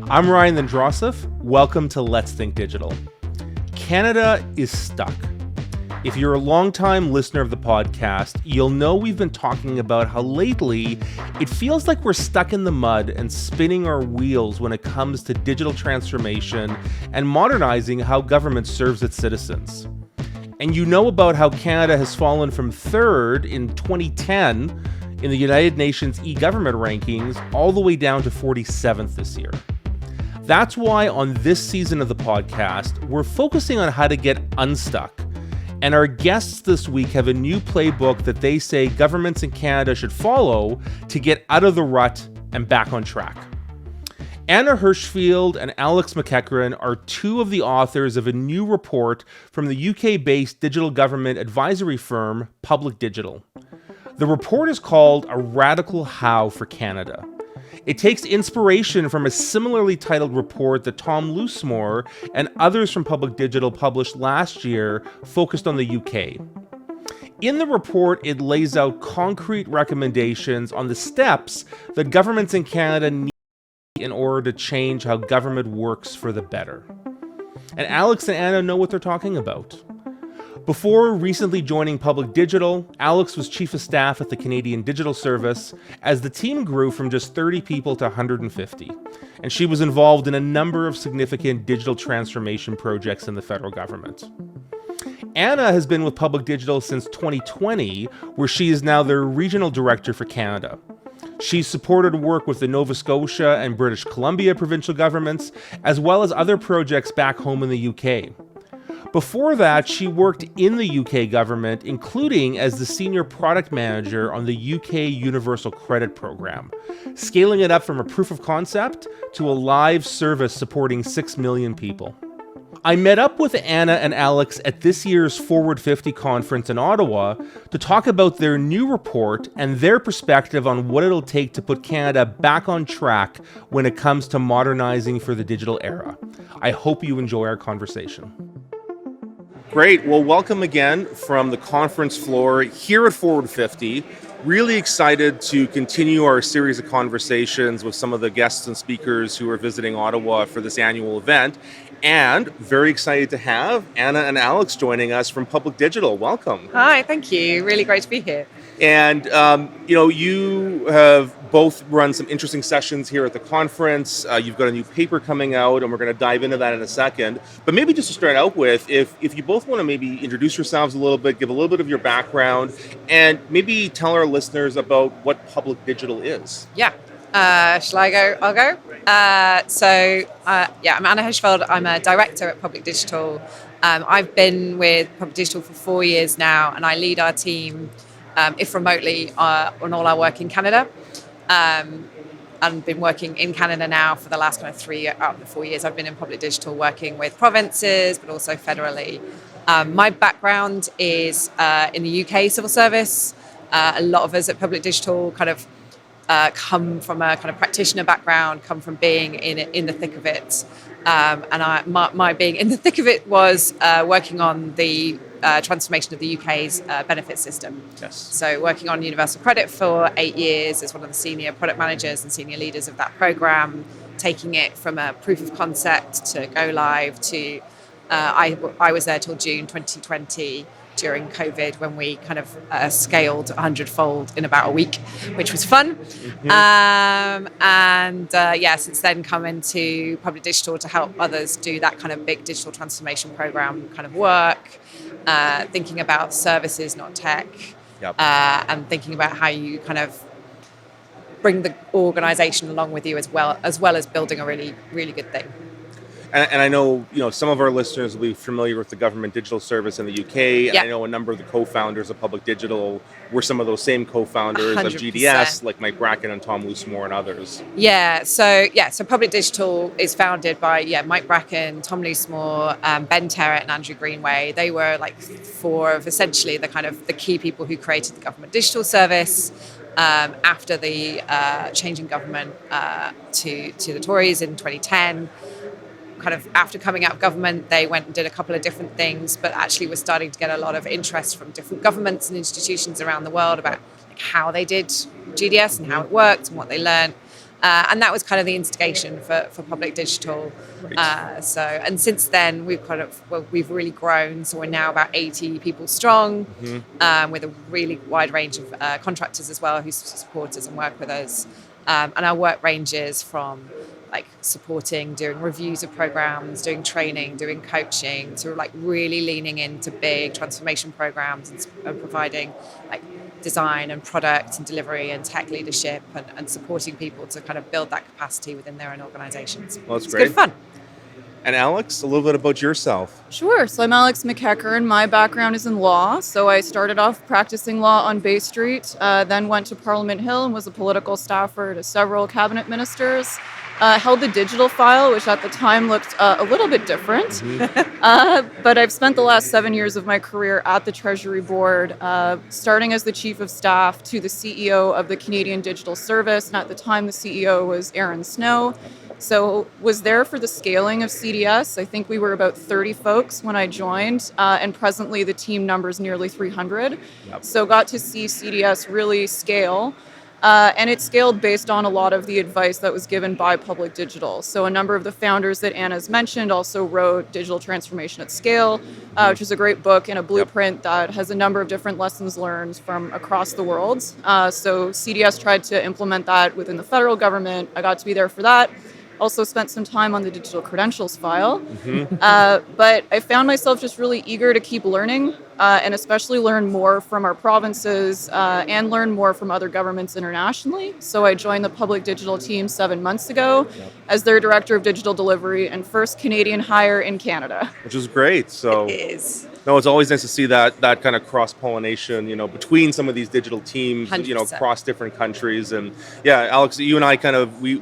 I'm Ryan Androsov. Welcome to Let's Think Digital. Canada is stuck. If you're a longtime listener of the podcast, you'll know we've been talking about how lately it feels like we're stuck in the mud and spinning our wheels when it comes to digital transformation and modernizing how government serves its citizens. And you know about how Canada has fallen from third in 2010 in the United Nations e-government rankings all the way down to 47th this year. That's why on this season of the podcast, we're focusing on how to get unstuck. And our guests this week have a new playbook that they say governments in Canada should follow to get out of the rut and back on track. Anna Hirschfeld and Alex MacEachern are two of the authors of a new report from the UK-based digital government advisory firm, Public Digital. The report is called A Radical How for Canada. It takes inspiration from a similarly titled report that Tom Loosemore and others from Public Digital published last year focused on the UK. In the report, it lays out concrete recommendations on the steps that governments in Canada need in order to change how government works for the better. And Alex and Anna know what they're talking about. Before recently joining Public Digital, Alex was Chief of Staff at the Canadian Digital Service as the team grew from just 30 people to 150. And she was involved in a number of significant digital transformation projects in the federal government. Anna has been with Public Digital since 2020, where she is now their Regional Director for Canada. She's supported work with the Nova Scotia and British Columbia provincial governments, as well as other projects back home in the UK. Before that, she worked in the UK government, including as the Senior Product Manager on the UK Universal Credit Programme, scaling it up from a proof of concept to a live service supporting 6 million people. I met up with Anna and Alex at this year's Forward 50 conference in Ottawa to talk about their new report and their perspective on what it'll take to put Canada back on track when it comes to modernizing for the digital era. I hope you enjoy our conversation. Great. Well, welcome again from the conference floor here at Forward 50. Really excited to continue our series of conversations with some of the guests and speakers who are visiting Ottawa for this annual event. And very excited to have Anna and Alex joining us from Public Digital. Welcome. Hi, thank you. Really great to be here. And, you have both run some interesting sessions here at the conference. You've got a new paper coming out, and we're going to dive into that in a second. But maybe just to start out with, if you both want to maybe introduce yourselves a little bit, give a little bit of your background, and maybe tell our listeners about what Public Digital is. Yeah. Shall I go? I'll go. I'm Anna Hirschfeld. I'm a director at Public Digital. I've been with Public Digital for 4 years now, and I lead our team, if remotely, on all our work in Canada. And been working in Canada now for the last kind of 3 out of the 4 years. I've been in Public Digital working with provinces, but also federally. My background is in the UK civil service. A lot of us at Public Digital kind of come from a kind of practitioner background, come from being in the thick of it. My being in the thick of it was working on the transformation of the UK's benefit system. Yes. So working on universal credit for 8 years as one of the senior product managers and senior leaders of that program, taking it from a proof of concept to go live to, I was there till June 2020 during COVID when we kind of scaled 100-fold in about a week, which was fun. Mm-hmm. Since then come into Public Digital to help others do that kind of big digital transformation program kind of work, thinking about services, not tech, Yep. And thinking about how you kind of bring the organization along with you as well as building a really, really good thing. And I know, some of our listeners will be familiar with the Government Digital Service in the UK. Yeah. I know a number of the co-founders of Public Digital were some of those same co-founders 100%. of GDS, like Mike Bracken and Tom Loosemore and others. So Public Digital is founded by Mike Bracken, Tom Loosemore, Ben Terrett, and Andrew Greenway. They were like four of essentially the kind of the key people who created the Government Digital Service. After the change in government to the Tories in 2010. Kind of after coming out of government, they went and did a couple of different things, but actually we're starting to get a lot of interest from different governments and institutions around the world about how they did GDS and how it worked and what they learned. And that was kind of the instigation for Public Digital. Right. And since then we've really grown. So we're now about 80 people strong, with a really wide range of contractors as well who support us and work with us. And our work ranges from like supporting, doing reviews of programs, doing training, doing coaching, to like really leaning into big transformation programs and providing like design and product and delivery and tech leadership and supporting people to kind of build that capacity within their own organizations. Well, that's It's great. good fun. And Alex, a little bit about yourself. Sure. So I'm Alex MacEachern. My background is in law. So I started off practicing law on Bay Street, then went to Parliament Hill and was a political staffer to several cabinet ministers. Held the digital file, which at the time looked a little bit different. But I've spent the last 7 years of my career at the Treasury Board, starting as the Chief of Staff to the CEO of the Canadian Digital Service. And at the time, the CEO was Aaron Snow. So was there for the scaling of CDS. I think we were about 30 folks when I joined, and presently the team numbers nearly 300. Yep. So got to see CDS really scale. And it scaled based on a lot of the advice that was given by Public Digital. So a number of the founders that Anna's mentioned also wrote Digital Transformation at Scale, which is a great book and a blueprint that has a number of different lessons learned from across the world. So CDS tried to implement that within the federal government. I got to be there for that. Also spent some time on the digital credentials file. But I found myself just really eager to keep learning, and especially learn more from our provinces and learn more from other governments internationally. So I joined the Public Digital team 7 months ago as their Director of Digital Delivery and first Canadian hire in Canada. Which is great. So It is. no, it's always nice to see that kind of cross-pollination, between some of these digital teams, 100%. across different countries. And yeah, Alex, you and I kind of, we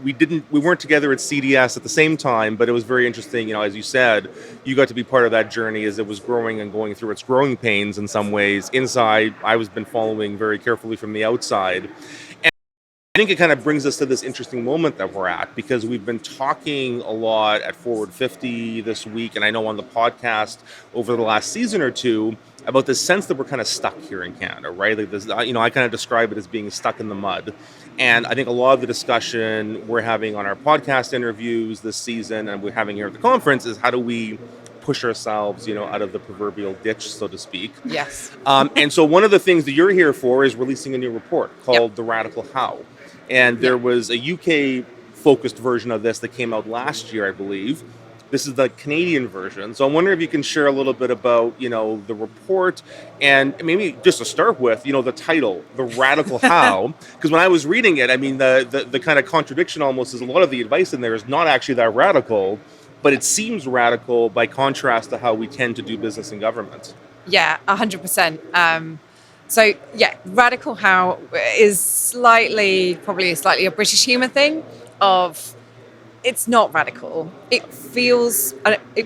weren't together at CDS at the same time, but it was very interesting, as you said, you got to be part of that journey as it was growing and going through its growing pains in some ways. Inside, I was been following very carefully from the outside. I think it kind of brings us to this interesting moment that we're at, because we've been talking a lot at Forward 50 this week, and I know on the podcast over the last season or two, about this sense that we're kind of stuck here in Canada, right? Like this, I kind of describe it as being stuck in the mud. And I think a lot of the discussion we're having on our podcast interviews this season and we're having here at the conference is how do we push ourselves, out of the proverbial ditch, so to speak. Yes. And so one of the things that you're here for is releasing a new report called The Radical How. And there was a UK-focused version of this that came out last year, I believe. This is the Canadian version. So I'm wondering if you can share a little bit about, the report and maybe just to start with, the title, The Radical How. Because when I was reading it, I mean, the kind of contradiction almost is a lot of the advice in there is not actually that radical, but it seems radical by contrast to how we tend to do business in government. Yeah, 100%. So yeah, Radical How is probably a British humour thing of, it's not radical. It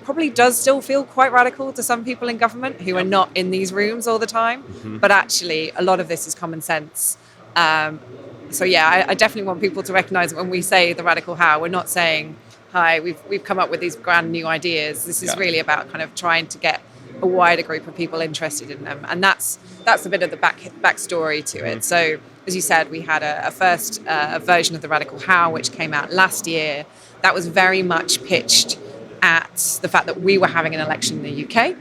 probably does still feel quite radical to some people in government who are not in these rooms all the time. But actually, a lot of this is common sense. So yeah, I definitely want people to recognise when we say the Radical How, we're not saying, hi, we've come up with these grand new ideas. This is really about kind of trying to get a wider group of people interested in them, and that's a bit of the backstory to it. So, as you said, we had a first version of the Radical How, which came out last year. That was very much pitched at the fact that we were having an election in the UK.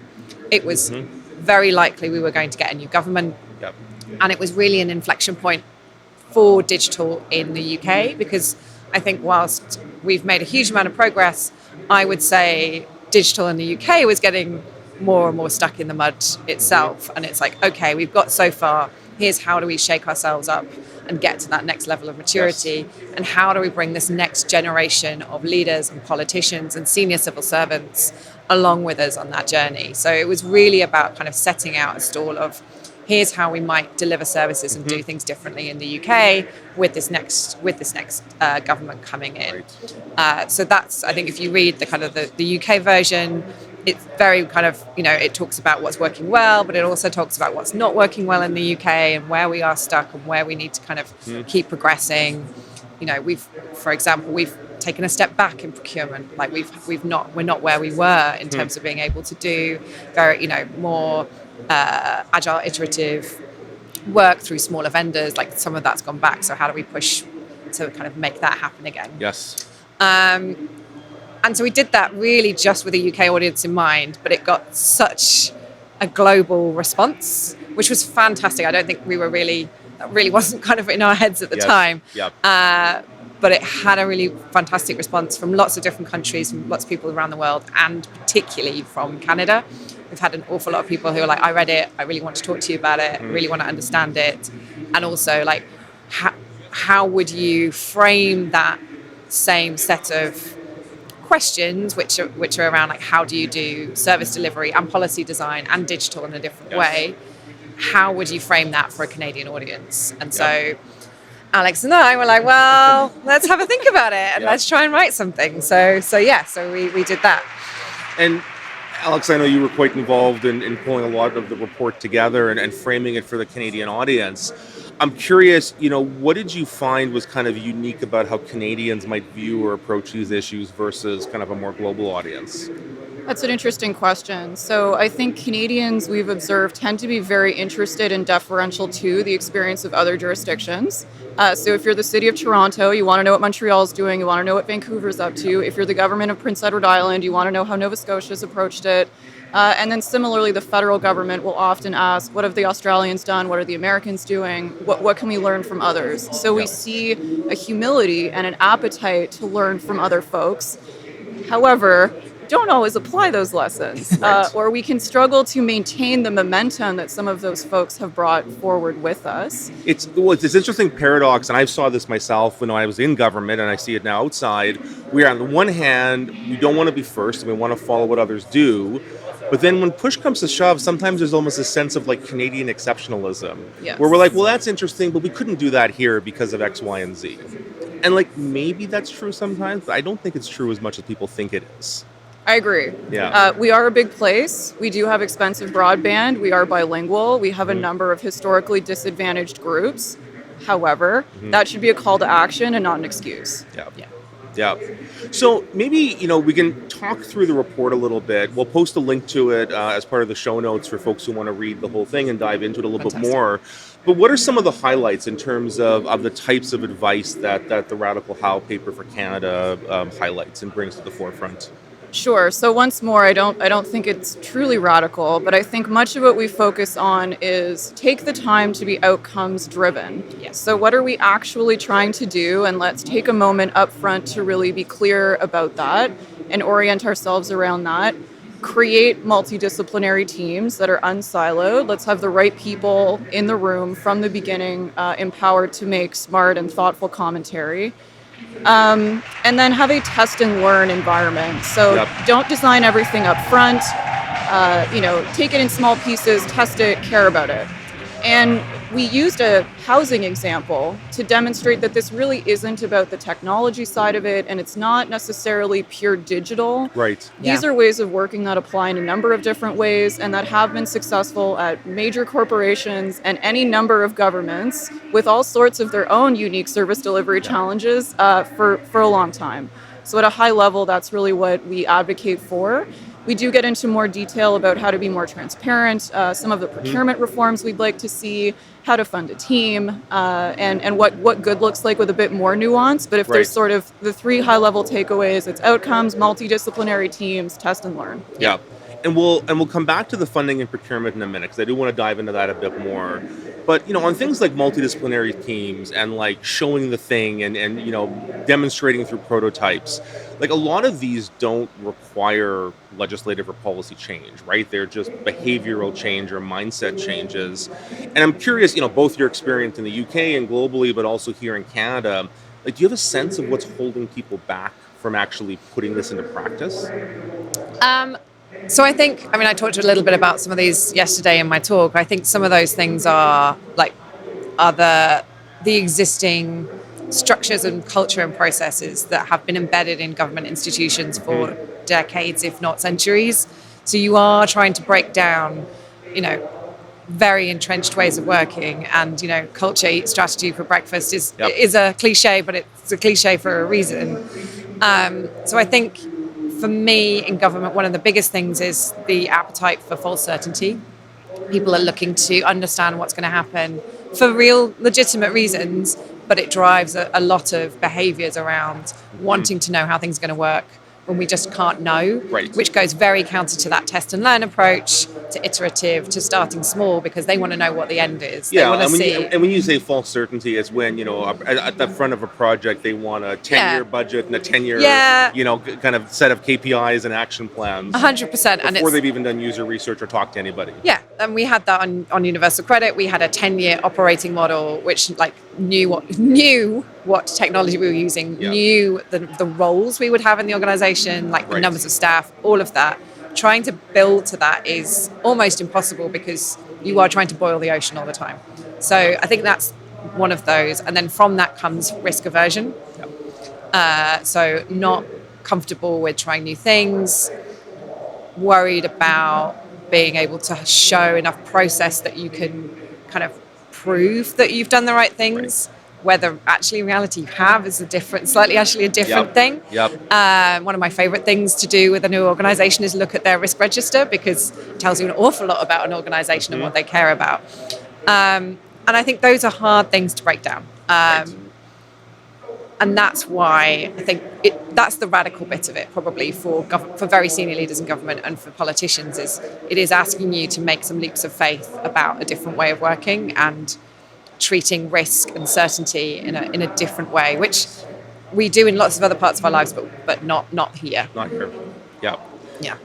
It was very likely we were going to get a new government, and it was really an inflection point for digital in the UK, because I think whilst we've made a huge amount of progress, I would say digital in the UK was getting more and more stuck in the mud itself. And it's like, okay, we've got so far, here's how do we shake ourselves up and get to that next level of maturity, and how do we bring this next generation of leaders and politicians and senior civil servants along with us on that journey. So it was really about kind of setting out a stall of, here's how we might deliver services and do things differently in the UK with this next government coming in. So that's, I think if you read the kind of the UK version, it's very kind of, it talks about what's working well, but it also talks about what's not working well in the UK and where we are stuck and where we need to kind of keep progressing. For example, we've taken a step back in procurement. Like we're not where we were in terms of being able to do very, more agile, iterative work through smaller vendors. Like some of that's gone back. So how do we push to kind of make that happen again. Yes. And so we did that really just with a UK audience in mind, but it got such a global response, which was fantastic. I don't think that really wasn't kind of in our heads at the time. Yep. But it had a really fantastic response from lots of different countries, from lots of people around the world, and particularly from Canada. We've had an awful lot of people who are like, I read it, I really want to talk to you about it, really want to understand it. And also, like, how would you frame that same set of questions, which are around, like, how do you do service delivery and policy design and digital in a different way? How would you frame that for a Canadian audience? And so Alex and I were like, well, let's have a think about it and let's try and write something. So we did that. And Alex, I know you were quite involved in pulling a lot of the report together and framing it for the Canadian audience. I'm curious, what did you find was kind of unique about how Canadians might view or approach these issues versus kind of a more global audience? That's an interesting question. So I think Canadians, we've observed, tend to be very interested and deferential to the experience of other jurisdictions. So if you're the city of Toronto, you want to know what Montreal's doing, you want to know what Vancouver's up to. If you're the government of Prince Edward Island, you want to know how Nova Scotia's approached it. And then similarly, the federal government will often ask, what have the Australians done? What are the Americans doing? What can we learn from others? So we see a humility and an appetite to learn from other folks. However, don't always apply those lessons, or we can struggle to maintain the momentum that some of those folks have brought forward with us. It's this interesting paradox, and I saw this myself when I was in government, and I see it now outside. We are, on the one hand, we don't want to be first, and we want to follow what others do. But then when push comes to shove, sometimes there's almost a sense of, like, Canadian exceptionalism, where we're like, well, that's interesting, but we couldn't do that here because of X, Y, and Z. And, like, maybe that's true sometimes, but I don't think it's true as much as people think it is. I agree. Yeah. We are a big place. We do have expensive broadband. We are bilingual. We have a number of historically disadvantaged groups. However, that should be a call to action and not an excuse. Yeah. So maybe, we can talk through the report a little bit. We'll post a link to it as part of the show notes for folks who want to read the whole thing and dive into it a little bit more. But what are some of the highlights in terms of the types of advice that the Radical How paper for Canada highlights and brings to the forefront? Sure. So once more, I don't think it's truly radical, but I think much of what we focus on is take the time to be outcomes driven. Yes. So what are we actually trying to do? And let's take a moment up front to really be clear about that and orient ourselves around that. Create multidisciplinary teams that are unsiloed. Let's have the right people in the room from the beginning, empowered to make smart and thoughtful commentary. And then have a test and learn environment. So don't design everything up front. Take it in small pieces, test it, care about it. And we used a housing example to demonstrate that this really isn't about the technology side of it, and it's not necessarily pure digital. Right. These are ways of working that apply in a number of different ways and that have been successful at major corporations and any number of governments with all sorts of their own unique service delivery challenges for a long time. So at a high level, that's really what we advocate for. We do get into more detail about how to be more transparent, some of the procurement reforms we'd like to see, how to fund a team, and what good looks like with a bit more nuance. But if there's sort of the three high-level takeaways, it's outcomes, multidisciplinary teams, test and learn. Yeah. And we'll come back to the funding and procurement in a minute, because I do want to dive into that a bit more. But, on things like multidisciplinary teams and, like, showing the thing and demonstrating through prototypes, like, a lot of these don't require legislative or policy change, right? They're just behavioral change or mindset changes. And I'm curious, both your experience in the UK and globally, but also here in Canada, like, do you have a sense of what's holding people back from actually putting this into practice? So I think, I talked a little bit about some of these yesterday in my talk. I think some of those things are the existing structures and culture and processes that have been embedded in government institutions for decades, if not centuries. So you are trying to break down, very entrenched ways of working, and culture eats strategy for breakfast is a cliche, but it's a cliche for a reason. So I think for me in government, one of the biggest things is the appetite for false certainty. People are looking to understand what's going to happen for real legitimate reasons, but it drives a lot of behaviors around wanting to know how things are going to work when we just can't know, which goes very counter to that test and learn approach, to iterative, to starting small, because they want to know what the end is. Yeah, they want to see. And when you say false certainty, it's when, at the front of a project, they want a 10-year budget and a 10-year, kind of set of KPIs and action plans. 100%. Before they've even done user research or talked to anybody. Yeah, and we had that on Universal Credit. We had a 10-year operating model, which knew what technology we were using, knew the roles we would have in the organization, the numbers of staff, all of that. Trying to build to that is almost impossible because you are trying to boil the ocean all the time. So I think that's one of those. And then from that comes risk aversion. So not comfortable with trying new things, worried about being able to show enough process that you can kind of prove that you've done the right things. Whether actually in reality you have is a different thing. One of my favorite things to do with a new organization is look at their risk register, because it tells you an awful lot about an organization and what they care about. And I think those are hard things to break down. And that's why I think that's the radical bit of it, probably for very senior leaders in government and for politicians, is it is asking you to make some leaps of faith about a different way of working and treating risk and certainty in a different way, which we do in lots of other parts of our lives, but not here. Not here. Yeah. Yeah.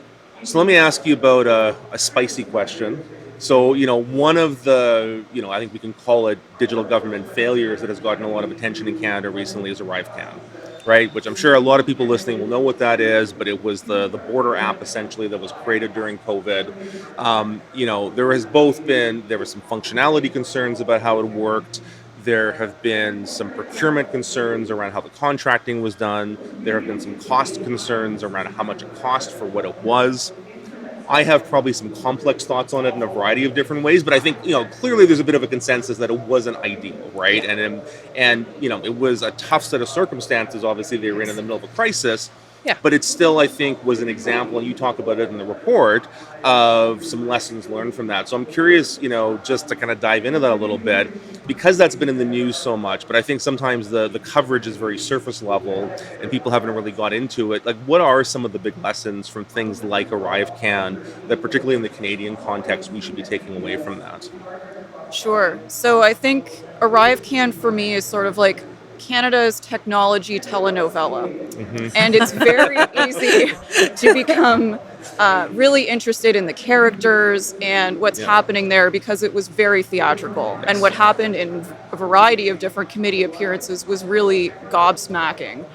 So let me ask you about a spicy question. So, one of the, I think we can call it digital government failures that has gotten a lot of attention in Canada recently is ArriveCan, right? Which I'm sure a lot of people listening will know what that is, but it was the border app essentially that was created during COVID. There were some functionality concerns about how it worked. There have been some procurement concerns around how the contracting was done. There have been some cost concerns around how much it cost for what it was. I have probably some complex thoughts on it in a variety of different ways, but I think, clearly there's a bit of a consensus that it wasn't ideal, right? And it was a tough set of circumstances. Obviously, they were in the middle of a crisis. Yeah. But it still, I think, was an example, and you talk about it in the report, of some lessons learned from that. So I'm curious, just to kind of dive into that a little bit, because that's been in the news so much, but I think sometimes the coverage is very surface level and people haven't really got into it. What are some of the big lessons from things like ArriveCan that, particularly in the Canadian context, we should be taking away from that? Sure. So I think ArriveCan for me is sort of like Canada's technology telenovela. And it's very easy to become really interested in the characters and what's happening there, because it was very theatrical. Yes. And what happened in a variety of different committee appearances was really gobsmacking.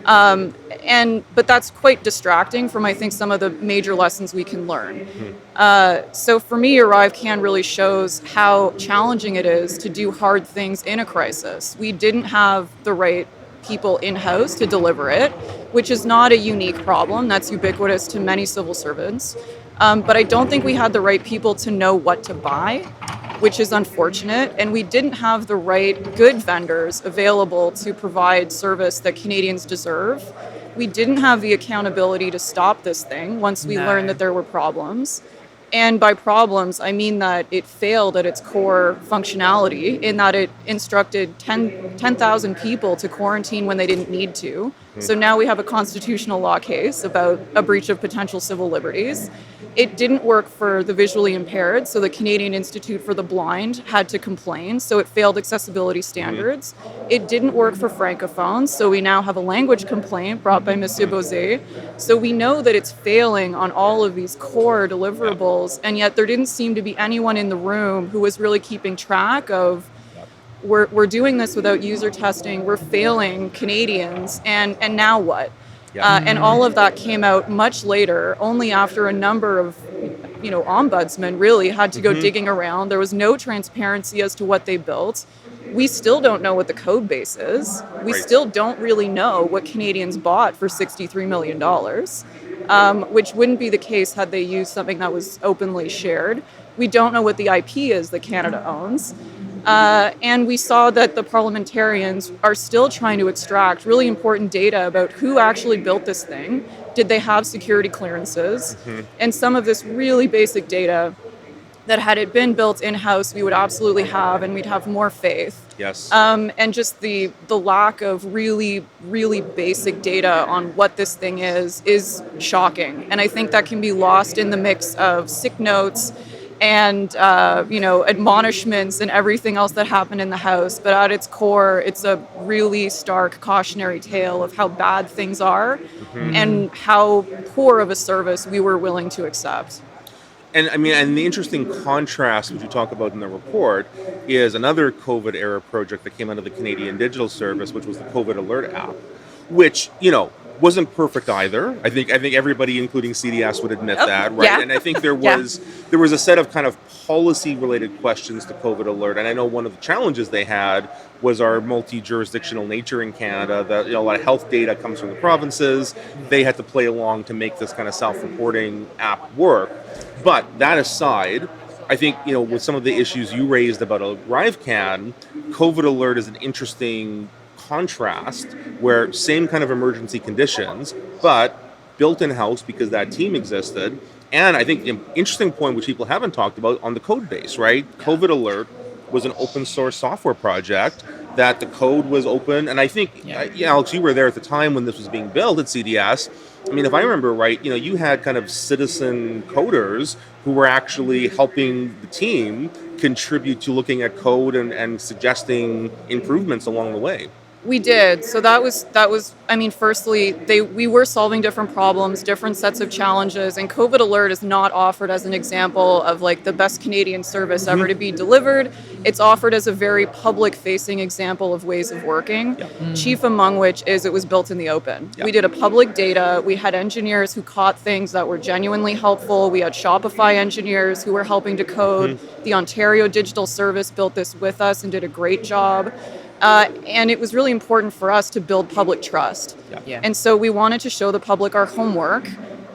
But that's quite distracting from, I think, some of the major lessons we can learn. So for me, ArriveCan really shows how challenging it is to do hard things in a crisis. We didn't have the right people in-house to deliver it, which is not a unique problem. That's ubiquitous to many civil servants. But I don't think we had the right people to know what to buy, which is unfortunate. And we didn't have the right good vendors available to provide service that Canadians deserve. We didn't have the accountability to stop this thing once we learned that there were problems. And by problems, I mean that it failed at its core functionality, in that it instructed 10,000 people to quarantine when they didn't need to. So now we have a constitutional law case about a breach of potential civil liberties. It didn't work for the visually impaired, so the Canadian Institute for the Blind had to complain, so it failed accessibility standards. It didn't work for francophones, so we now have a language complaint brought by Monsieur Bozé. So we know that it's failing on all of these core deliverables, and yet there didn't seem to be anyone in the room who was really keeping track of, we're doing this without user testing, we're failing Canadians, and now what? And all of that came out much later, only after a number of, ombudsmen really had to go digging around. There was no transparency as to what they built. We still don't know what the code base is. We still don't really know what Canadians bought for $63 million, which wouldn't be the case had they used something that was openly shared. We don't know what the IP is that Canada owns. And we saw that the parliamentarians are still trying to extract really important data about who actually built this thing. Did they have security clearances? And some of this really basic data that had it been built in-house, we would absolutely have, and we'd have more faith. Yes. And just the lack of really, really basic data on what this thing is shocking. And I think that can be lost in the mix of sick notes and, admonishments and everything else that happened in the house. But at its core, it's a really stark cautionary tale of how bad things are and how poor of a service we were willing to accept. And I mean, and the interesting contrast, which you talk about in the report, is another COVID era project that came out of the Canadian Digital Service, which was the COVID Alert app, which, wasn't perfect either. I think everybody, including CDS, would admit that, right? Yeah. And I think there was a set of kind of policy related questions to COVID Alert. And I know one of the challenges they had was our multi-jurisdictional nature in Canada, that a lot of health data comes from the provinces. They had to play along to make this kind of self-reporting app work. But that aside, I think, with some of the issues you raised about ArriveCan, COVID Alert is an interesting contrast where same kind of emergency conditions, but built in-house because that team existed. And I think the interesting point, which people haven't talked about, on the code base, right? COVID Alert was an open source software project that the code was open. And I think, Alex, you were there at the time when this was being built at CDS. I mean, if I remember right, you had kind of citizen coders who were actually helping the team contribute to looking at code and suggesting improvements along the way. We did. So that was. I mean, firstly, we were solving different problems, different sets of challenges, and COVID Alert is not offered as an example of like the best Canadian service ever to be delivered. It's offered as a very public-facing example of ways of working. Chief among which is it was built in the open. We did a public data. We had engineers who caught things that were genuinely helpful. We had Shopify engineers who were helping to code. The Ontario Digital Service built this with us and did a great job. And it was really important for us to build public trust. And so we wanted to show the public our homework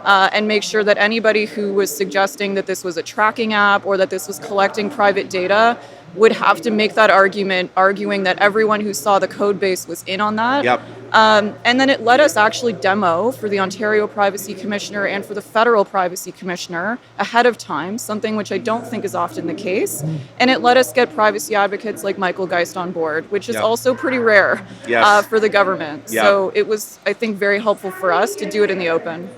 and make sure that anybody who was suggesting that this was a tracking app or that this was collecting private data would have to make that argument, arguing that everyone who saw the code base was in on that. And then it let us actually demo for the Ontario Privacy Commissioner and for the Federal Privacy Commissioner ahead of time, something which I don't think is often the case. And it let us get privacy advocates like Michael Geist on board, which is also pretty rare for the government. So it was, I think, very helpful for us to do it in the open.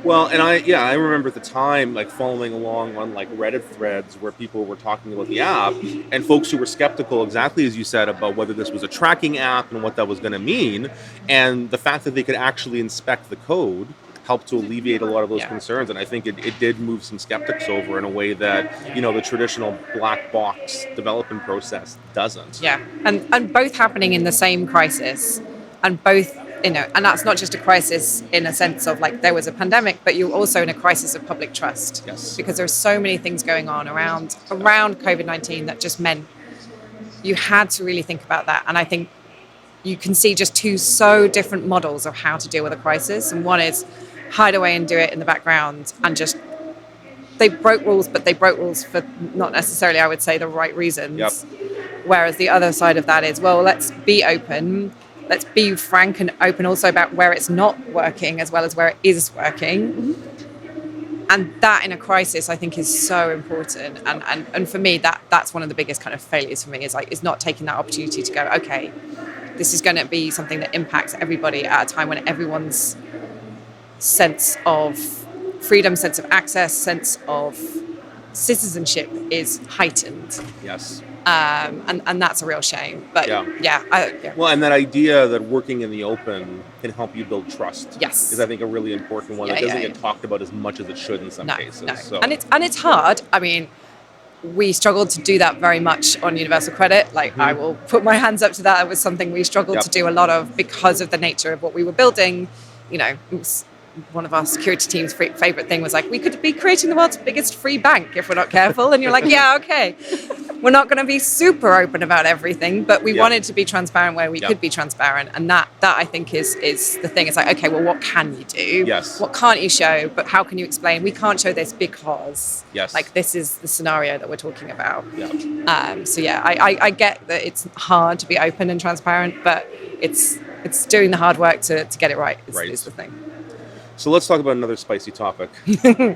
Well, and I remember at the time, like following along on like Reddit threads where people were talking about the app and folks who were skeptical, exactly as you said, about whether this was a tracking app and what that was going to mean. And the fact that they could actually inspect the code helped to alleviate a lot of those concerns. And I think it did move some skeptics over in a way that, the traditional black box development process doesn't. And both happening in the same crisis, and both, and that's not just a crisis in a sense of like there was a pandemic, but you're also in a crisis of public trust. Because there's so many things going on around COVID-19 that just meant you had to really think about that. And I think you can see just two so different models of how to deal with a crisis. And one is hide away and do it in the background and just, they broke rules, but they broke rules for not necessarily, I would say, the right reasons. Whereas the other side of that is, well, let's be open. Let's be frank and open also about where it's not working as well as where it is working. And that in a crisis, I think, is so important. And for me, that's one of the biggest kind of failures for me is not taking that opportunity to go, okay, this is going to be something that impacts everybody at a time when everyone's sense of freedom, sense of access, sense of citizenship is heightened. And that's a real shame. But Well, and that idea that working in the open can help you build trust is, I think, a really important one that doesn't get talked about as much as it should in some cases. So. And it's hard. I mean, we struggled to do that very much on universal credit. Like I will put my hands up to that. It was something we struggled to do a lot of because of the nature of what we were building. One of our security team's favorite thing was like, we could be creating the world's biggest free bank if we're not careful. And you're like, yeah, okay. We're not going to be super open about everything, but we wanted to be transparent where we could be transparent. And that I think is the thing. It's like, okay, well, what can you do? What can't you show? But how can you explain? We can't show this because like this is the scenario that we're talking about. I get that it's hard to be open and transparent, but it's doing the hard work to get it right is the thing. So let's talk about another spicy topic,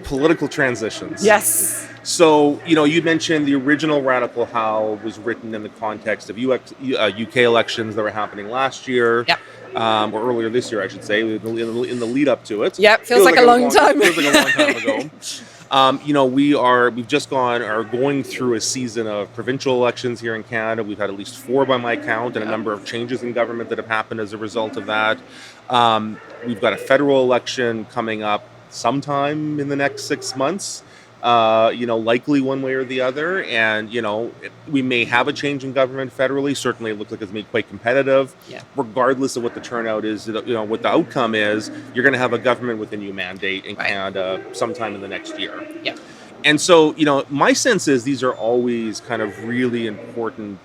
political transitions. Yes. So, you mentioned the original Radical Howl was written in the context of UK elections that were happening last year. Yep. Or earlier this year, I should say, in the lead up to it. Yep, feels like a long time. Feels like a long time ago. We've just are going through a season of provincial elections here in Canada. We've had at least 4 by my count, and a number of changes in government that have happened as a result of that. We've got a federal election coming up sometime in the next 6 months. Likely one way or the other. And, we may have a change in government federally. Certainly it looks like it's going to be quite competitive. Yeah. Regardless of what the turnout is, what the outcome is, you're going to have a government with a new mandate in Canada sometime in the next year. Yeah. And so, my sense is these are always kind of really important,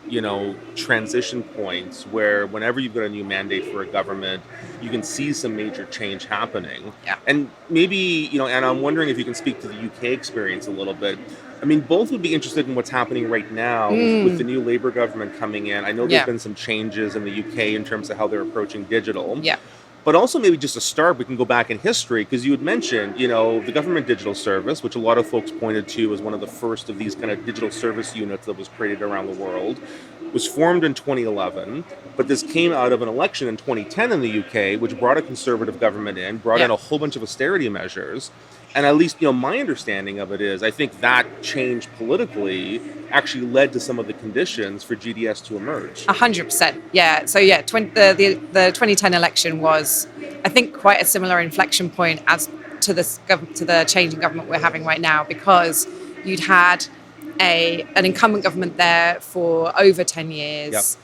transition points where whenever you've got a new mandate for a government, you can see some major change happening. Yeah. And maybe, and I'm wondering if you can speak to the UK experience a little bit. I mean, both would be interested in what's happening right now with the new Labour government coming in. I know there's been some changes in the UK in terms of how they're approaching digital. Yeah. But also maybe just a start, we can go back in history, because you had mentioned, the Government Digital Service, which a lot of folks pointed to as one of the first of these kind of digital service units that was created around the world, was formed in 2011. But this came out of an election in 2010 in the UK, which brought a conservative government in, brought in a whole bunch of austerity measures. And at least, my understanding of it is, I think that change politically actually led to some of the conditions for GDS to emerge. 100%. Yeah. So the 2010 election was, I think, quite a similar inflection point as to the change in government we're having right now, because you'd had an incumbent government there for over 10 years,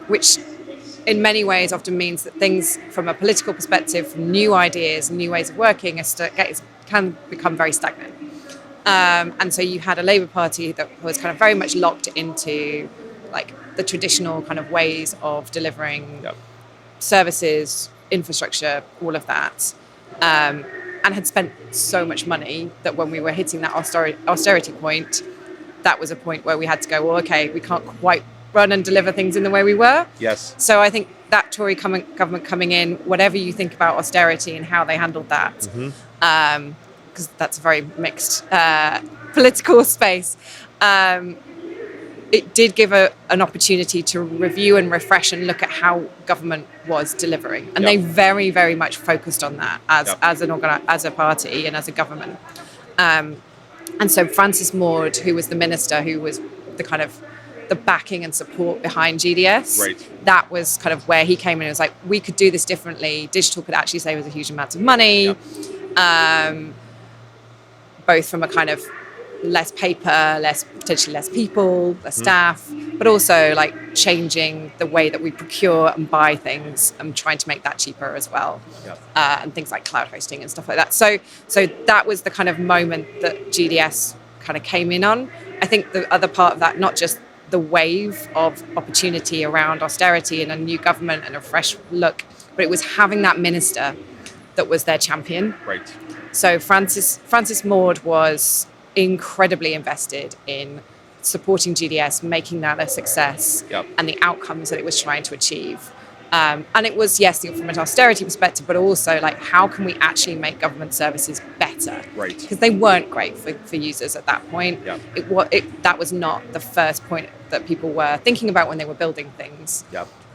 which in many ways often means that things from a political perspective, from new ideas and new ways of working, can become very stagnant. And so you had a Labour Party that was kind of very much locked into like the traditional kind of ways of delivering services, infrastructure, all of that, and had spent so much money that when we were hitting that austerity point, that was a point where we had to go, well, okay, we can't quite run and deliver things in the way we were. Yes. So I think that Tory government coming in, whatever you think about austerity and how they handled that, because that's a very mixed political space, it did give an opportunity to review and refresh and look at how government was delivering. And they very, very much focused on that as a party and as a government. And so Francis Maude, who was the minister, who was the kind of the backing and support behind GDS, that was kind of where he came in and was like, we could do this differently. Digital could actually save us a huge amount of money, both from a kind of less paper, potentially less people, less staff, but also like changing the way that we procure and buy things and trying to make that cheaper as well, and things like cloud hosting and stuff like that. So that was the kind of moment that GDS kind of came in on. I think the other part of that, not just the wave of opportunity around austerity and a new government and a fresh look, but it was having that minister that was their champion. Right. So Francis Maude was incredibly invested in supporting GDS, making that a success, and the outcomes that it was trying to achieve. And it was, yes, from an austerity perspective, but also like, how can we actually make government services better? Right. Because they weren't great for users at that point. That was not the first point that people were thinking about when they were building things.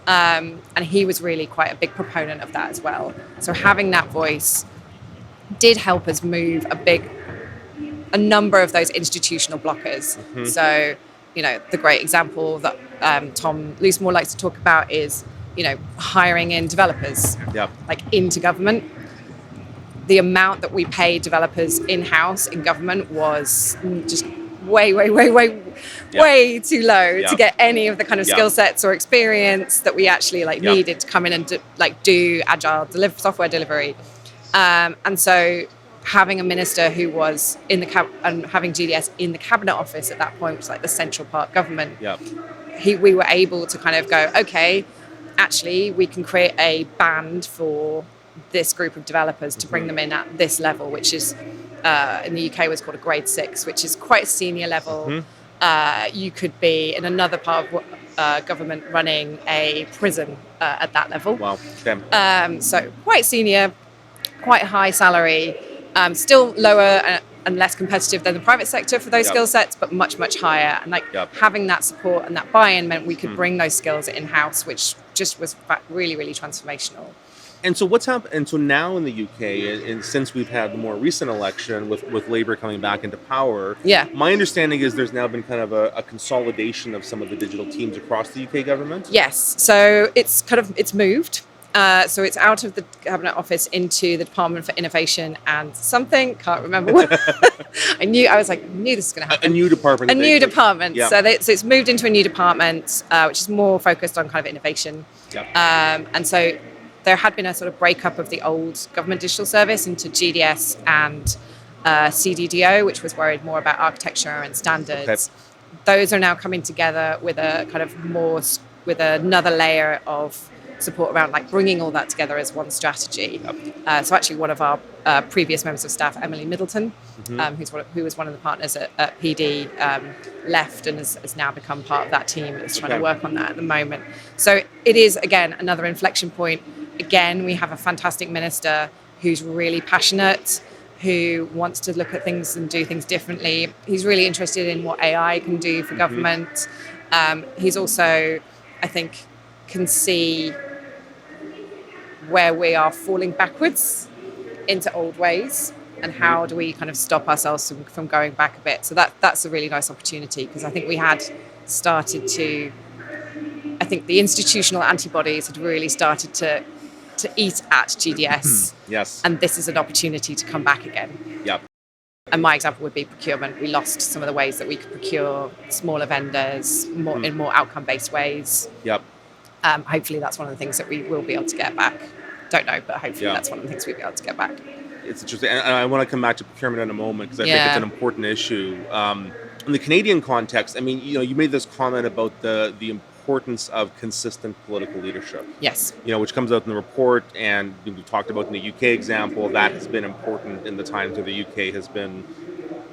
And he was really quite a big proponent of that as well. So having that voice did help us move a number of those institutional blockers. So, the great example that Tom Loosemore likes to talk about is, hiring in developers, like into government. The amount that we pay developers in-house in government was just way too low to get any of the kind of skill sets or experience that we actually needed to come in and do agile software delivery. And so having a minister who was in and having GDS in the cabinet office at that point, which was like the central part government, we were able to kind of go, okay, actually we can create a band for this group of developers to bring them in at this level, which is in the UK was called a grade 6, which is quite a senior level. You could be in another part of government running a prison at that level. Wow. Damn. So quite senior. quite high salary, still lower and less competitive than the private sector for those skill sets, but much, much higher. And having that support and that buy-in meant we could bring those skills in-house, which just was really, really transformational. And so what's happened? And so now in the UK, and since we've had the more recent election with Labour coming back into power, my understanding is there's now been kind of a consolidation of some of the digital teams across the UK government. Yes, so it's moved. So it's out of the Cabinet Office into the Department for Innovation and something, can't remember what. I knew this was going to happen. A new department. So it's moved into a new department, which is more focused on kind of innovation. And so there had been a sort of breakup of the old government digital service into GDS and CDDO, which was worried more about architecture and standards. Those are now coming together with a kind of with another layer of support around like bringing all that together as one strategy. So actually one of our previous members of staff, Emily Middleton, who was one of the partners at PD, left and has now become part of that team and is trying to work on that at the moment. So it is, again, another inflection point. Again, we have a fantastic minister who's really passionate, who wants to look at things and do things differently. He's really interested in what AI can do for government. He's also, I think, can see where we are falling backwards into old ways and how do we kind of stop ourselves from going back a bit. So that's a really nice opportunity because I think we had started to, I think the institutional antibodies had really started to eat at GDS. Yes. And this is an opportunity to come back again. Yep. And my example would be procurement. We lost some of the ways that we could procure smaller vendors in more outcome-based ways. Yep. Hopefully that's one of the things that we will be able to get back. Don't know, but hopefully that's one of the things we'll be able to get back. It's interesting. And I want to come back to procurement in a moment because I think it's an important issue. In the Canadian context, I mean, you made this comment about the importance of consistent political leadership. Yes. Which comes out in the report, and we've talked about in the UK example, that has been important in the times where the UK has been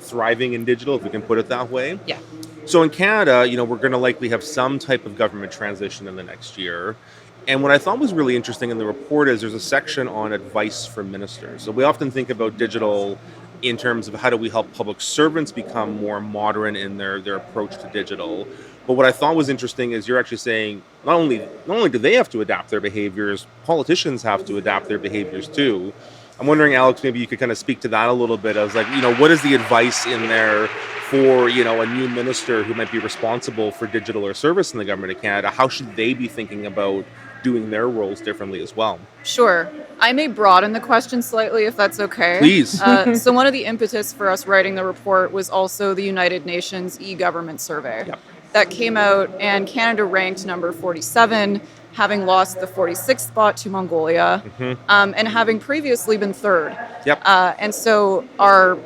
thriving in digital, if we can put it that way. Yeah. So in Canada, we're going to likely have some type of government transition in the next year. And what I thought was really interesting in the report is there's a section on advice for ministers. So we often think about digital in terms of how do we help public servants become more modern in their approach to digital. But what I thought was interesting is you're actually saying not only do they have to adapt their behaviors, politicians have to adapt their behaviors too. I'm wondering, Alex, maybe you could kind of speak to that a little bit as what is the advice in there for, a new minister who might be responsible for digital or service in the government of Canada? How should they be thinking about doing their roles differently as well? Sure. I may broaden the question slightly if that's okay. Please. So one of the impetus for us writing the report was also the United Nations e-government survey. Yep. That came out and Canada ranked number 47, having lost the 46th spot to Mongolia, and having previously been third. Yep. And so our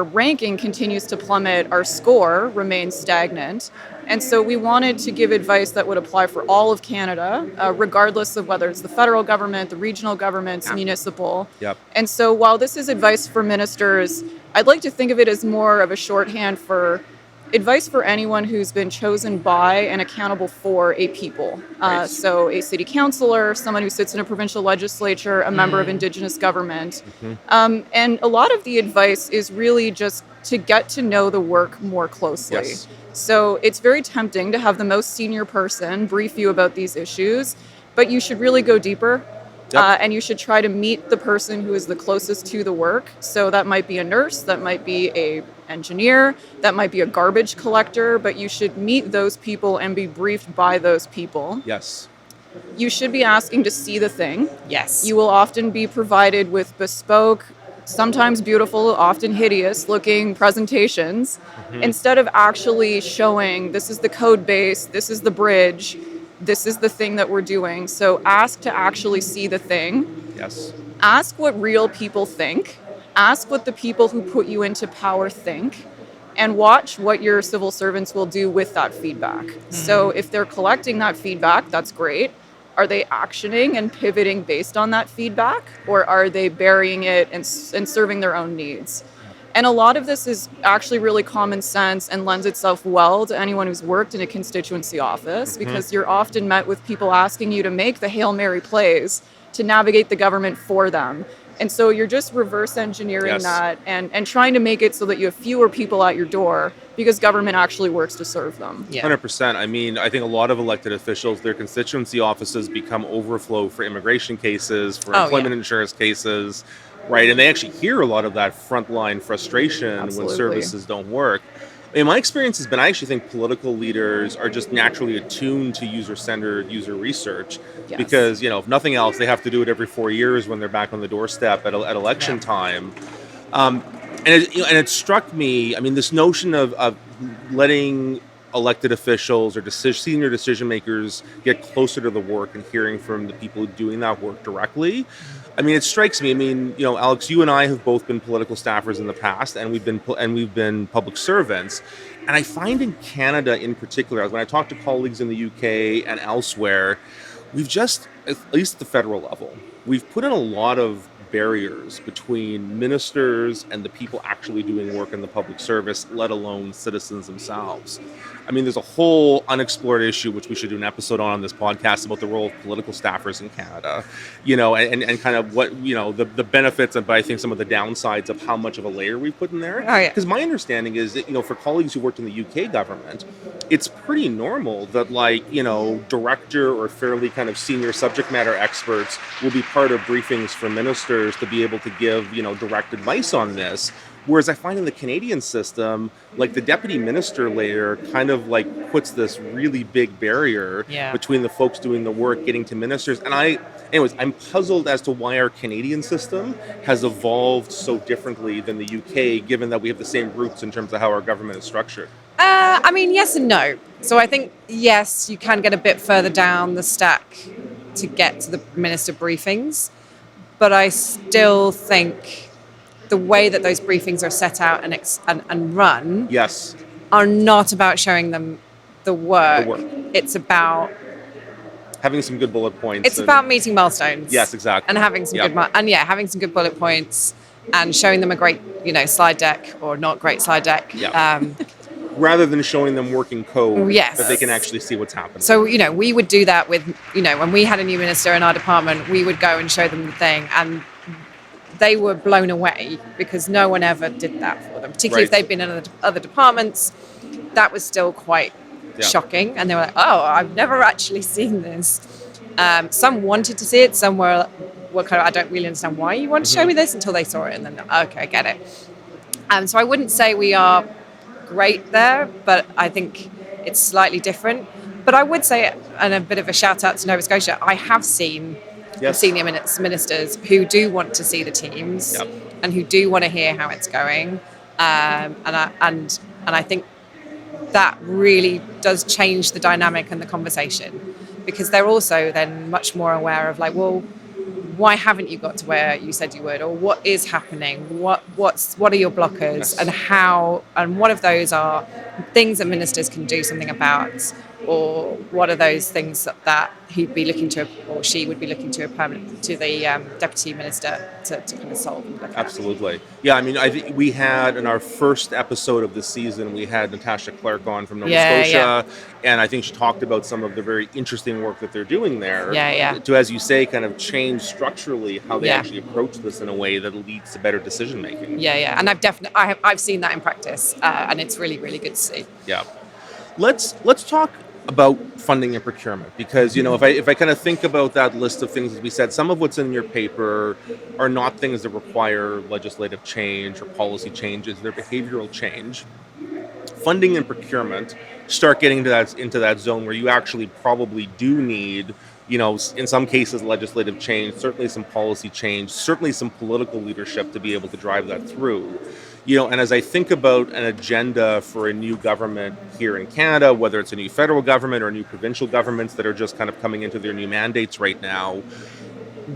ranking continues to plummet, our score remains stagnant. And so we wanted to give advice that would apply for all of Canada, regardless of whether it's the federal government, the regional governments, municipal. Yep. And so while this is advice for ministers, I'd like to think of it as more of a shorthand for advice for anyone who's been chosen by and accountable for a people. Right. So a city councillor, someone who sits in a provincial legislature, a member of Indigenous government. And a lot of the advice is really just to get to know the work more closely. Yes. So it's very tempting to have the most senior person brief you about these issues, but you should really go deeper. And you should try to meet the person who is the closest to the work. So that might be a nurse, that might be an engineer, that might be a garbage collector, but you should meet those people and be briefed by those people. Yes. You should be asking to see the thing. Yes. You will often be provided with bespoke, sometimes beautiful, often hideous looking presentations, instead of actually showing this is the code base, this is the bridge, this is the thing that we're doing. So ask to actually see the thing. Yes. Ask what real people think. Ask what the people who put you into power think. And watch what your civil servants will do with that feedback. So if they're collecting that feedback, that's great. Are they actioning and pivoting based on that feedback? Or are they burying it and serving their own needs? And a lot of this is actually really common sense and lends itself well to anyone who's worked in a constituency office, because you're often met with people asking you to make the Hail Mary plays to navigate the government for them. And so you're just reverse engineering Yes. that and trying to make it so that you have fewer people at your door because government actually works to serve them. Yeah. 100%. I mean, I think a lot of elected officials, their constituency offices become overflow for immigration cases, for employment insurance cases, right? And they actually hear a lot of that frontline frustration Absolutely. when services don't work. In my experience has been, I actually think political leaders are just naturally attuned to user-centered user research Yes. because, if nothing else, they have to do it every 4 years when they're back on the doorstep at election time. And it struck me, I mean, this notion of letting elected officials or senior decision makers get closer to the work and hearing from the people doing that work directly. I mean, it strikes me. I mean, Alex, you and I have both been political staffers in the past, and we've been public servants. And I find in Canada, in particular, when I talk to colleagues in the UK and elsewhere, we've just, at least at the federal level, we've put in a lot of barriers between ministers and the people actually doing work in the public service, let alone citizens themselves. I mean, there's a whole unexplored issue, which we should do an episode on this podcast, about the role of political staffers in Canada, and kind of what, the benefits, but I think some of the downsides of how much of a layer we've put in there. Oh, yeah. Because my understanding is that, for colleagues who worked in the UK government, it's pretty normal that, director or fairly kind of senior subject matter experts will be part of briefings for ministers to be able to give, direct advice on this. Whereas I find in the Canadian system, the deputy minister layer kind of puts this really big barrier between the folks doing the work getting to ministers. And I'm puzzled as to why our Canadian system has evolved so differently than the UK, given that we have the same roots in terms of how our government is structured. I mean, yes and no. So I think, yes, you can get a bit further down the stack to get to the minister briefings. But I still think the way that those briefings are set out and run are not about showing them the work. It's about having some good bullet points. It's about meeting milestones. Yes, exactly. And having some having some good bullet points and showing them a great, slide deck or not great slide deck. Yeah. Rather than showing them working code, yes, that they can actually see what's happening. So, we would do that with, when we had a new minister in our department, we would go and show them the thing, and they were blown away because no one ever did that for them, particularly if they'd been in other departments. That was still quite shocking, and they were like, oh, I've never actually seen this. Some wanted to see it, some were kind of, I don't really understand why you want to show me this, until they saw it, and then, okay, I get it. So I wouldn't say we are great there, but I think it's slightly different. But I would say, and a bit of a shout out to Nova Scotia, I have seen senior ministers who do want to see the teams and who do want to hear how it's going, and I think that really does change the dynamic and the conversation, because they're also then much more aware of why haven't you got to where you said you would, or what is happening, what are your blockers, and what of those are things that ministers can do something about, or what are those things that he'd be looking to, or she would be looking to the deputy minister to kind of solve and look at. Absolutely. Yeah, I mean, I think we had in our first episode of the season, we had Natasha Clark on from Nova Scotia, and I think she talked about some of the very interesting work that they're doing there to, as you say, kind of change structurally how they actually approach this in a way that leads to better decision making. And I've seen that in practice, and it's really, really good to see. Yeah. Let's talk about funding and procurement, because if I kind of think about that list of things, as we said, some of what's in your paper are not things that require legislative change or policy changes, they're behavioral change. Funding and procurement start getting into that zone where you actually probably do need, in some cases, legislative change, certainly some policy change, certainly some political leadership to be able to drive that through. And as I think about an agenda for a new government here in Canada, whether it's a new federal government or new provincial governments that are just kind of coming into their new mandates right now,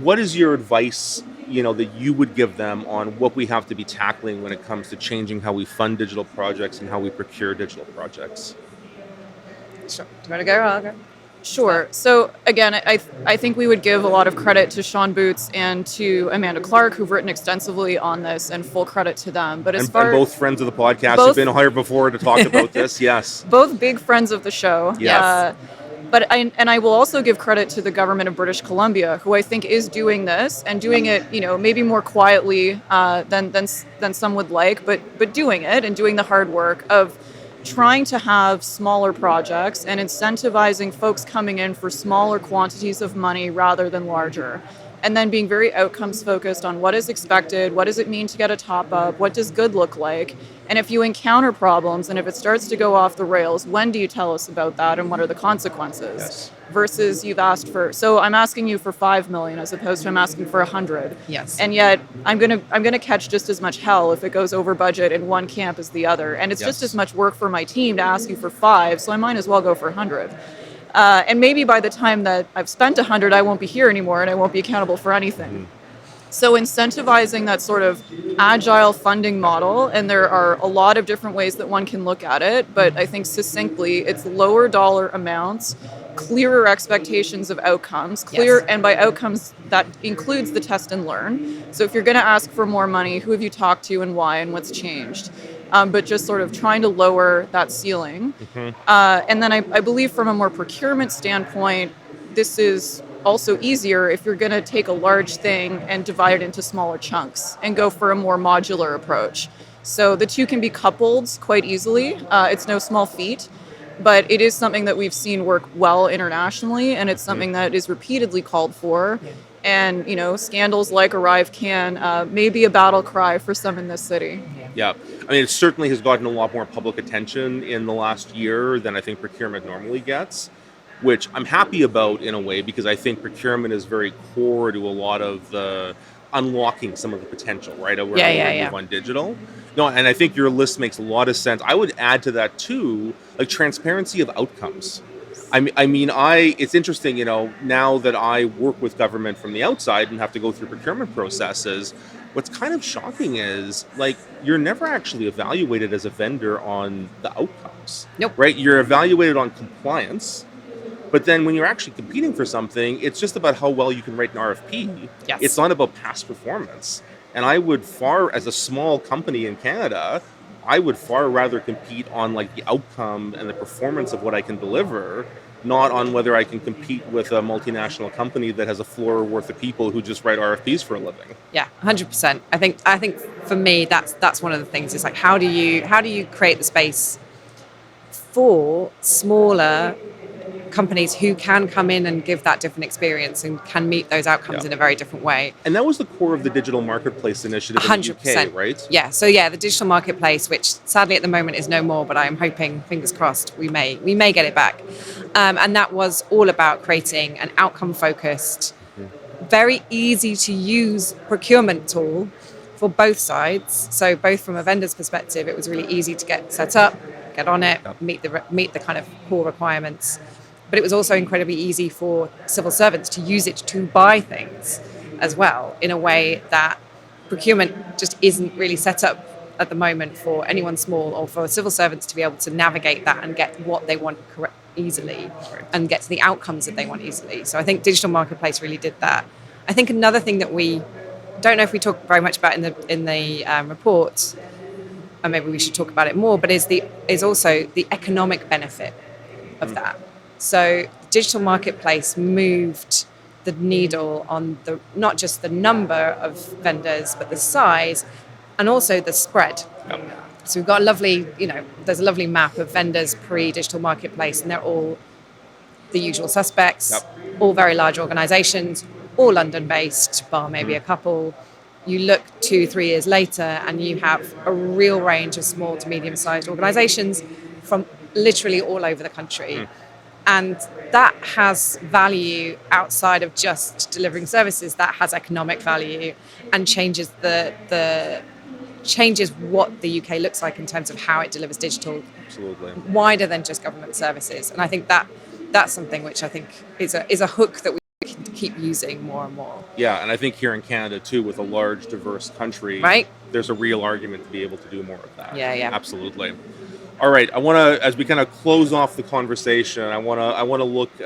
what is your advice, that you would give them on what we have to be tackling when it comes to changing how we fund digital projects and how we procure digital projects? Sure. Do you want to go? I'll go. Sure. So again, I think we would give a lot of credit to Sean Boots and to Amanda Clark, who've written extensively on this, and full credit to them. But and both friends of the podcast, who've been hired before to talk about this. Yes. Both big friends of the show. Yes. But I will also give credit to the government of British Columbia, who I think is doing this and doing it, maybe more quietly than some would like, but doing it and doing the hard work of trying to have smaller projects and incentivizing folks coming in for smaller quantities of money rather than larger. And then being very outcomes focused on what is expected, what does it mean to get a top up, what does good look like, and if you encounter problems and if it starts to go off the rails, when do you tell us about that and what are the consequences? Yes. Versus you've asked for, so I'm asking you for 5 million as opposed to I'm asking for 100. Yes. And yet I'm gonna catch just as much hell if it goes over budget in one camp as the other, and it's just as much work for my team to ask you for 5, so I might as well go for 100. And maybe by the time that I've spent 100, I won't be here anymore and I won't be accountable for anything. So incentivizing that sort of agile funding model, and there are a lot of different ways that one can look at it, but I think succinctly, it's lower dollar amounts, clearer expectations of outcomes, and by outcomes, that includes the test and learn. So if you're going to ask for more money, who have you talked to and why and what's changed? But just sort of trying to lower that ceiling. And then I believe from a more procurement standpoint, this is also easier if you're going to take a large thing and divide it into smaller chunks and go for a more modular approach. So the two can be coupled quite easily. It's no small feat, but it is something that we've seen work well internationally, and it's something that is repeatedly called for. And, scandals like ArriveCan may be a battle cry for some in this city. Yeah. I mean, it certainly has gotten a lot more public attention in the last year than I think procurement normally gets, which I'm happy about in a way, because I think procurement is very core to a lot of the unlocking some of the potential, right? Move on digital. No, and I think your list makes a lot of sense. I would add to that too, like transparency of outcomes. It's interesting, now that I work with government from the outside and have to go through procurement processes, what's kind of shocking is, like, you're never actually evaluated as a vendor on the outcomes. Nope. Right? You're evaluated on compliance, but then when you're actually competing for something, it's just about how well you can write an RFP. Yes. It's not about past performance. And I would as a small company in Canada, I would far rather compete on like the outcome and the performance of what I can deliver, not on whether I can compete with a multinational company that has a floor worth of people who just write RFPs for a living. Yeah, 100%. I think for me that's one of the things. Is like how do you create the space for smaller companies who can come in and give that different experience and can meet those outcomes in a very different way. And that was the core of the digital marketplace initiative 100%. in the UK, right? Yeah, so the digital marketplace, which sadly at the moment is no more, but I'm hoping, fingers crossed, we may get it back. And that was all about creating an outcome-focused, very easy to use procurement tool for both sides. So both from a vendor's perspective, it was really easy to get set up, get on it, meet the kind of core requirements. But it was also incredibly easy for civil servants to use it to buy things as well, in a way that procurement just isn't really set up at the moment for anyone small or for civil servants to be able to navigate that and get what they want easily and get to the outcomes that they want easily. So I think digital marketplace really did that. I think another thing that we don't know if we talk very much about in the report, and maybe we should talk about it more, but is also the economic benefit of that. So digital marketplace moved the needle on not just the number of vendors, but the size and also the spread. Yep. So we've got there's a lovely map of vendors pre-digital marketplace, and they're all the usual suspects, all very large organizations, all London-based, bar maybe a couple. You look 2-3 years later and you have a real range of small to medium-sized organizations from literally all over the country. And that has value outside of just delivering services. That has economic value and changes changes what the UK looks like in terms of how it delivers digital. Absolutely. Wider than just government services. And I think that's something which I think is a hook that we can keep using more and more. Yeah, and I think here in Canada too, with a large, diverse country, right, there's a real argument to be able to do more of that. Yeah. Absolutely. All right, I want to, as we kind of close off the conversation, I want to look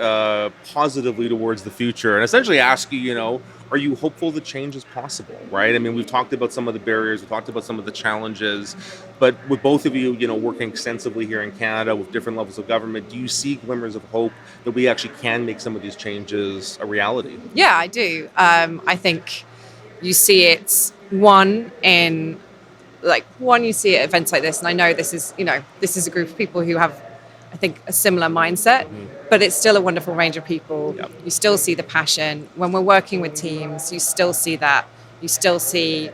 positively towards the future and essentially ask you, are you hopeful that change is possible, right? I mean, we've talked about some of the barriers, we've talked about some of the challenges, but with both of you, working extensively here in Canada with different levels of government, do you see glimmers of hope that we actually can make some of these changes a reality? Yeah, I do. I think you see it, you see it at events like this, and I know this is a group of people who have, I think, a similar mindset, but it's still a wonderful range of people. Yep. You still see the passion. When we're working with teams, you still see that. You still see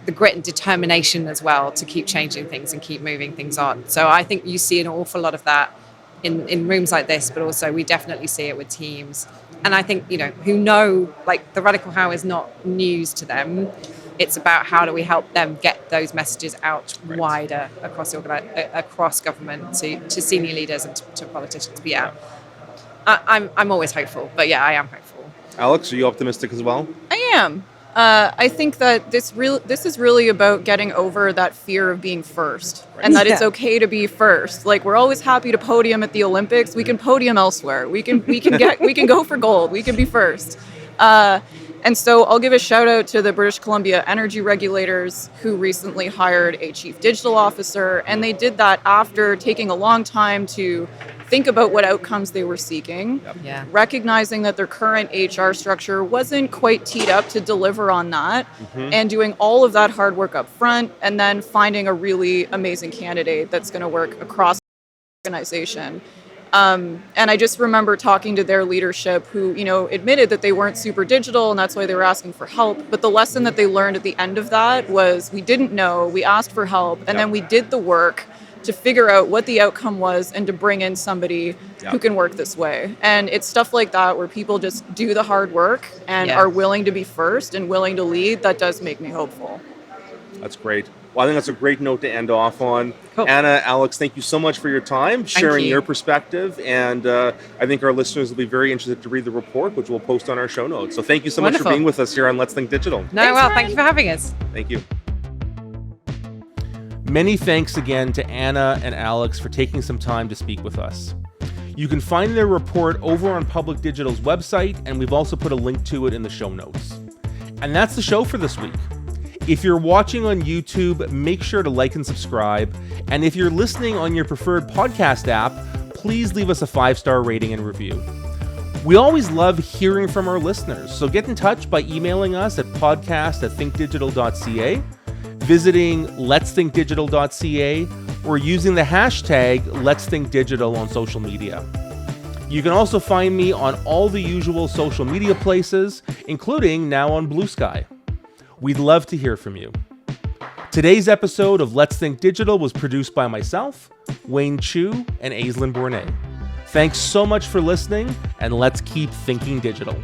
the grit and determination as well to keep changing things and keep moving things on. So I think you see an awful lot of that in rooms like this, but also we definitely see it with teams. And I think, who know, like, the Radical How is not news to them. It's about how do we help them get those messages out wider across government to senior leaders and to politicians. But yeah, I'm always hopeful. But yeah, I am hopeful. Alex, are you optimistic as well? I am. I think that this is really about getting over that fear of being first, and that it's okay to be first. Like, we're always happy to podium at the Olympics. We can podium elsewhere. We can go for gold. We can be first. And so I'll give a shout out to the British Columbia energy regulators, who recently hired a chief digital officer, and they did that after taking a long time to think about what outcomes they were seeking, recognizing that their current HR structure wasn't quite teed up to deliver on that, and doing all of that hard work up front, and then finding a really amazing candidate that's going to work across the organization. And I just remember talking to their leadership, who, admitted that they weren't super digital and that's why they were asking for help. But the lesson that they learned at the end of that was, we didn't know, we asked for help, and then we did the work to figure out what the outcome was and to bring in somebody who can work this way. And it's stuff like that where people just do the hard work and are willing to be first and willing to lead. That does make me hopeful. That's great. Well, I think that's a great note to end off on. Cool. Anna, Alex, thank you so much for your time, sharing your perspective. And I think our listeners will be very interested to read the report, which we'll post on our show notes. So thank you so much for being with us here on Let's Think Digital. Thank you for having us. Thank you. Many thanks again to Anna and Alex for taking some time to speak with us. You can find their report over on Public Digital's website, and we've also put a link to it in the show notes. And that's the show for this week. If you're watching on YouTube, make sure to like and subscribe. And if you're listening on your preferred podcast app, please leave us a 5-star rating and review. We always love hearing from our listeners, so get in touch by emailing us at podcast@thinkdigital.ca, visiting letsthinkdigital.ca, or using the hashtag #Let'sThinkDigital on social media. You can also find me on all the usual social media places, including now on Blue Sky. We'd love to hear from you. Today's episode of Let's Think Digital was produced by myself, Wayne Chu, and Aislinn Bournet. Thanks so much for listening, and let's keep thinking digital.